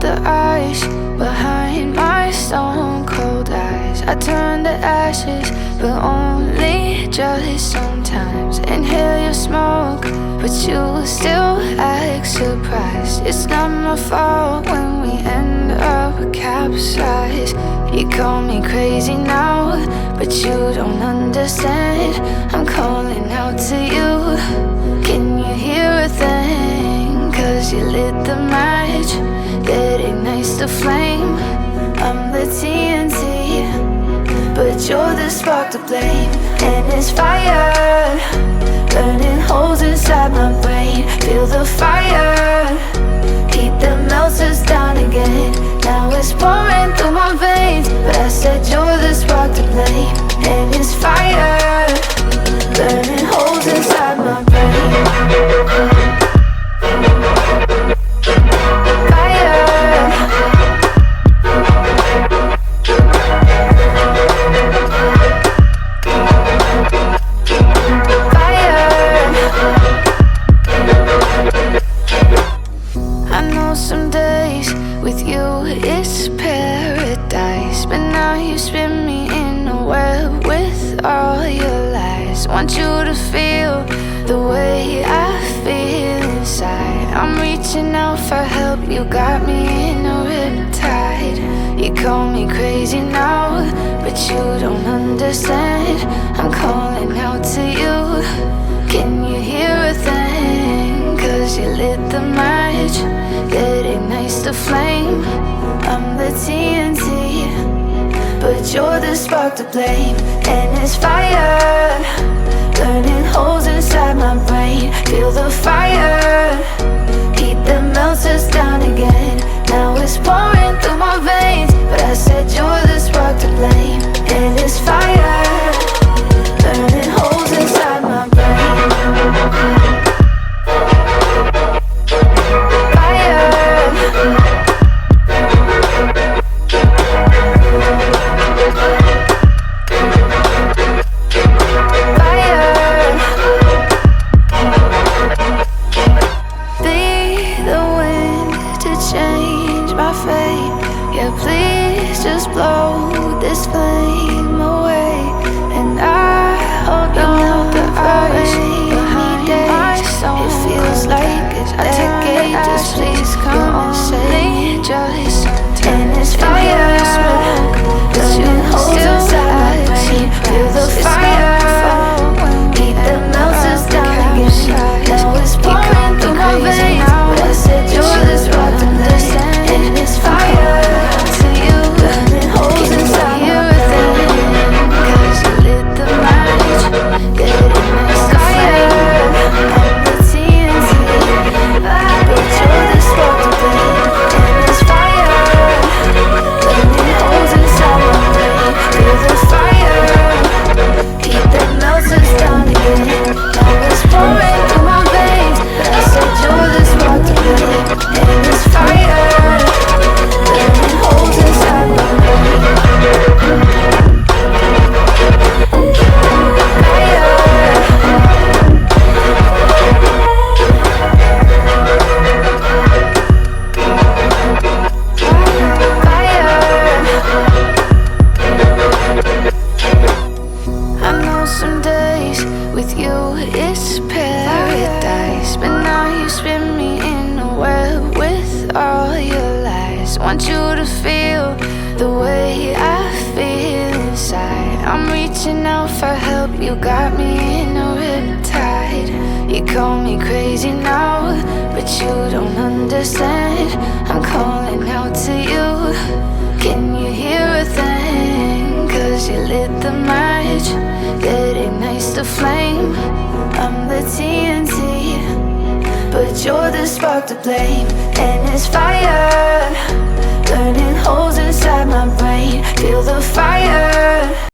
the ice behind my stone cold eyes. I turn to ashes, but only just sometimes. Inhale your smoke, but you still act surprised. It's not my fault when we end up capsized. You call me crazy now, but you don't understand. I'm calling out to you. Can you hear a thing? 'Cause you lit the match that ignites the flame. I'm the TNT, but you're the spark to blame. And it's fire, burning holes inside my brain. Feel the fire, heat that melts us down again. Now it's pouring through my veins, but I said you're the spark to blame. And it's fire, burning holes inside my brain. Some days with you it's paradise, but now you spin me in a web with all your lies. Want you to feel the way I feel inside. I'm reaching out for help, you got me in a riptide. You call me crazy now, but you don't understand. I'm calling out to you. Can you hear a thing? 'Cause you lit the match that ignites the flame. I'm the TNT, but you're the spark to blame. And it's fire, burning holes inside my brain. Feel the fire, heat that melts us down again. Now it's pouring through my veins, but I said you're the spark to blame. And it's fire, burning holes inside my brain. Yeah, please just blow this flame away. And I hold on the ice behind my stone. It feels like a decade. Just please come and say just. And it's fire, but you hold inside my brain. Feel the fire, heat that melts us down again. Now it's pouring through my veins, but I said you're the spark to blame. And it's fire. With you it's paradise, but now you spin me in a web with all your lies. Want you to feel the way I feel inside. I'm reaching out for help, you got me in a riptide. You call me crazy now, but you don't understand. I'm calling out to you. Can you hear a thing? 'Cause you lit the match that ignites the flame. I'm the TNT, but you're the spark to blame. And it's fire, burning holes inside my brain. Feel the fire.